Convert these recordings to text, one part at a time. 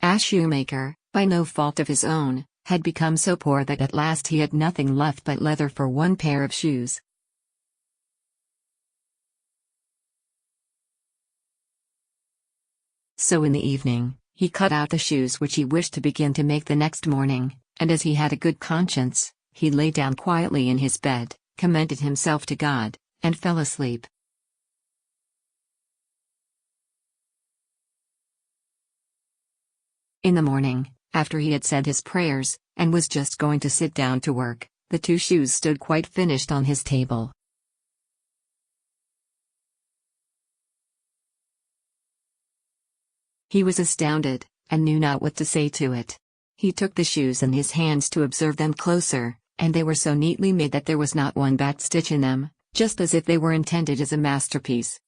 A shoemaker, by no fault of his own, had become so poor that at last he had nothing left but leather for one pair of shoes. So in the evening, he cut out the shoes which he wished to begin to make the next morning, and as he had a good conscience, he lay down quietly in his bed, commended himself to God, and fell asleep. In the morning, after he had said his prayers, and was just going to sit down to work, the two shoes stood quite finished on his table. He was astounded, and knew not what to say to it. He took the shoes in his hands to observe them closer, and they were so neatly made that there was not one bad stitch in them, just as if they were intended as a masterpiece.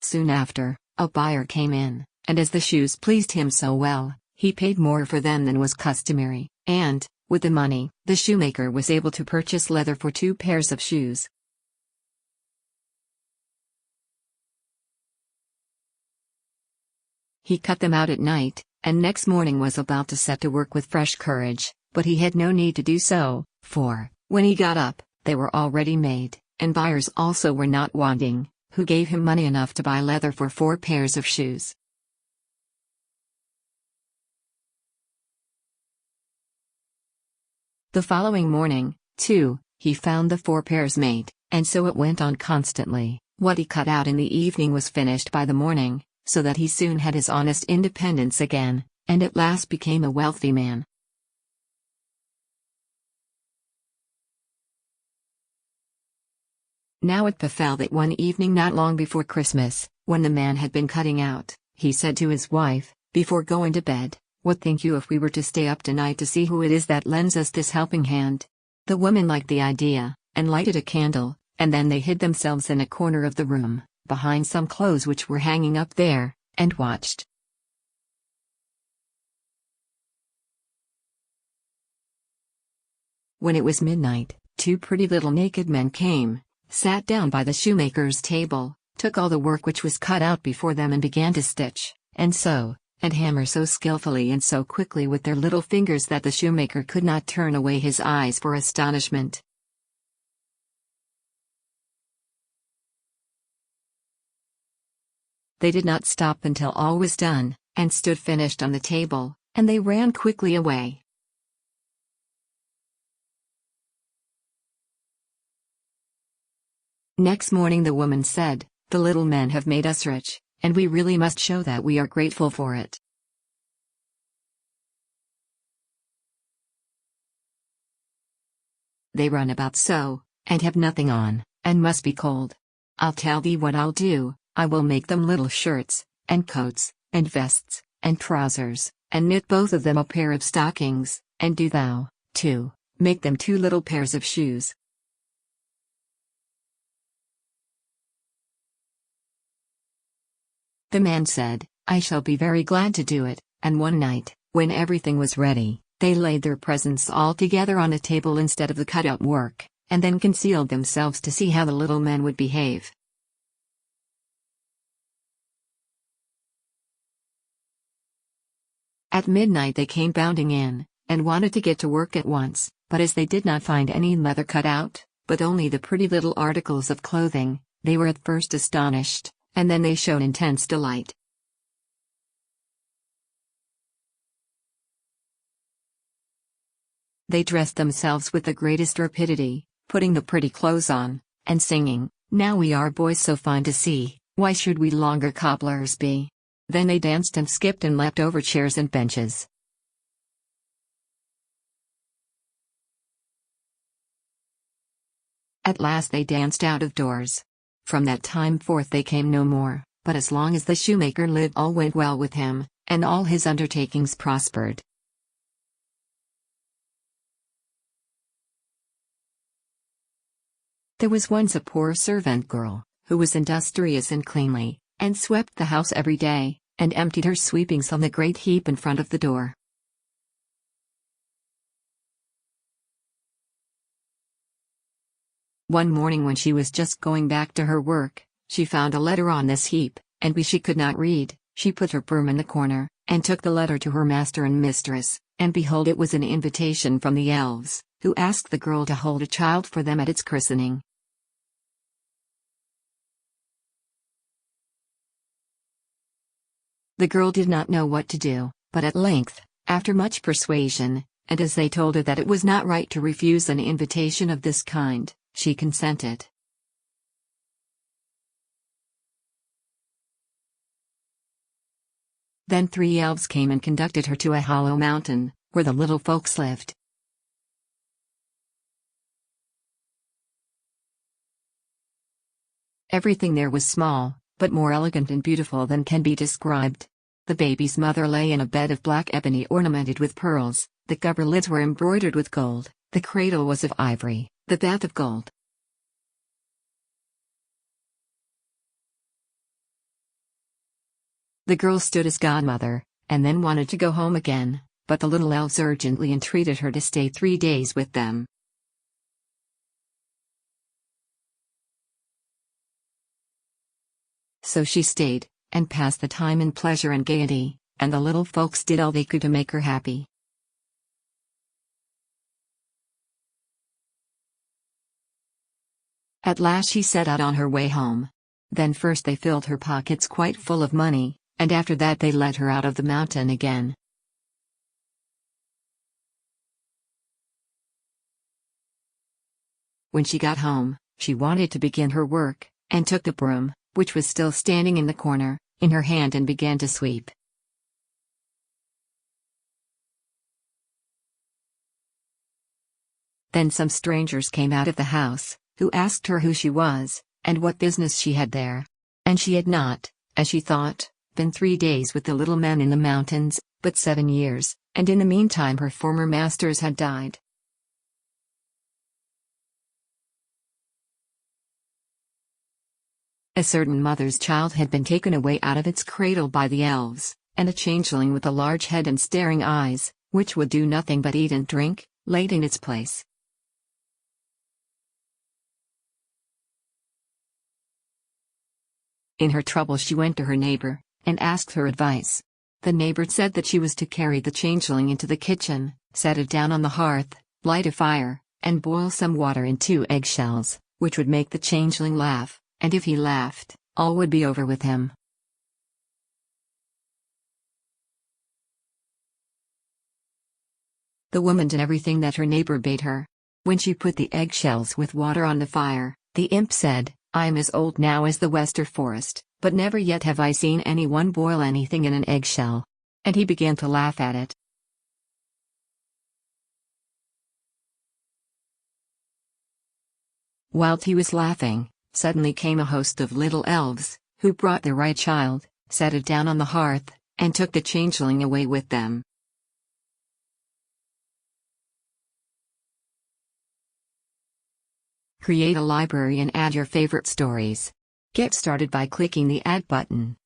Soon after, a buyer came in, and as the shoes pleased him so well, he paid more for them than was customary, and, with the money, the shoemaker was able to purchase leather for 2 pairs of shoes. He cut them out at night, and next morning was about to set to work with fresh courage, but he had no need to do so, for, when he got up, they were already made, and buyers also were not wanting, who gave him money enough to buy leather for 4 pairs of shoes. The following morning, too, he found the 4 pairs made, and so it went on constantly. What he cut out in the evening was finished by the morning, so that he soon had his honest independence again, and at last became a wealthy man. Now it befell that one evening not long before Christmas, when the man had been cutting out, he said to his wife, before going to bed, "What think you if we were to stay up tonight to see who it is that lends us this helping hand?" The woman liked the idea, and lighted a candle, and then they hid themselves in a corner of the room, behind some clothes which were hanging up there, and watched. When it was midnight, 2 pretty little naked men came, sat down by the shoemaker's table, took all the work which was cut out before them and began to stitch, and sew, and hammer so skillfully and so quickly with their little fingers that the shoemaker could not turn away his eyes for astonishment. They did not stop until all was done, and stood finished on the table, and they ran quickly away. Next morning the woman said, "The little men have made us rich, and we really must show that we are grateful for it." They run about so, and have nothing on, and must be cold. I'll tell thee what I'll do. I will make them little shirts, and coats, and vests, and trousers, and knit both of them a pair of stockings, and do thou, too, make them 2 little pairs of shoes. The man said, "I shall be very glad to do it," and one night, when everything was ready, they laid their presents all together on a table instead of the cut-out work, and then concealed themselves to see how the little men would behave. At midnight they came bounding in, and wanted to get to work at once, but as they did not find any leather cut out, but only the pretty little articles of clothing, they were at first astonished, and then they showed intense delight. They dressed themselves with the greatest rapidity, putting the pretty clothes on, and singing, "Now we are boys so fine to see, why should we longer cobblers be?" Then they danced and skipped and leapt over chairs and benches. At last they danced out of doors. From that time forth they came no more, but as long as the shoemaker lived all went well with him, and all his undertakings prospered. There was once a poor servant girl, who was industrious and cleanly, and swept the house every day, and emptied her sweepings on the great heap in front of the door. One morning when she was just going back to her work, She found a letter on this heap, and she could not read. She put her broom in the corner, and took the letter to her master and mistress, and behold, it was an invitation from the elves, who asked the girl to hold a child for them at its christening. The girl did not know what to do, but at length, after much persuasion, and as they told her that it was not right to refuse an invitation of this kind, she consented. Then 3 elves came and conducted her to a hollow mountain, where the little folks lived. Everything there was small, but more elegant and beautiful than can be described. The baby's mother lay in a bed of black ebony ornamented with pearls, the coverlids were embroidered with gold, the cradle was of ivory, the bath of gold. The girl stood as godmother, and then wanted to go home again, but the little elves urgently entreated her to stay 3 days with them. So she stayed, and passed the time in pleasure and gaiety, and the little folks did all they could to make her happy. At last she set out on her way home. Then first they filled her pockets quite full of money, and after that they let her out of the mountain again. When she got home, she wanted to begin her work, and took the broom, which was still standing in the corner, in her hand and began to sweep. Then some strangers came out of the house, who asked her who she was, and what business she had there. And she had not, as she thought, been 3 days with the little men in the mountains, but 7 years, and in the meantime her former masters had died. A certain mother's child had been taken away out of its cradle by the elves, and a changeling with a large head and staring eyes, which would do nothing but eat and drink, laid in its place. In her trouble she went to her neighbor, and asked her advice. The neighbor said that she was to carry the changeling into the kitchen, set it down on the hearth, light a fire, and boil some water in 2 eggshells, which would make the changeling laugh, and if he laughed, all would be over with him. The woman did everything that her neighbor bade her. When she put the eggshells with water on the fire, the imp said, "I am as old now as the Wester forest, but never yet have I seen anyone boil anything in an eggshell." And he began to laugh at it. Whilst he was laughing, suddenly came a host of little elves, who brought the right child, set it down on the hearth, and took the changeling away with them. Create a library and add your favorite stories. Get started by clicking the Add button.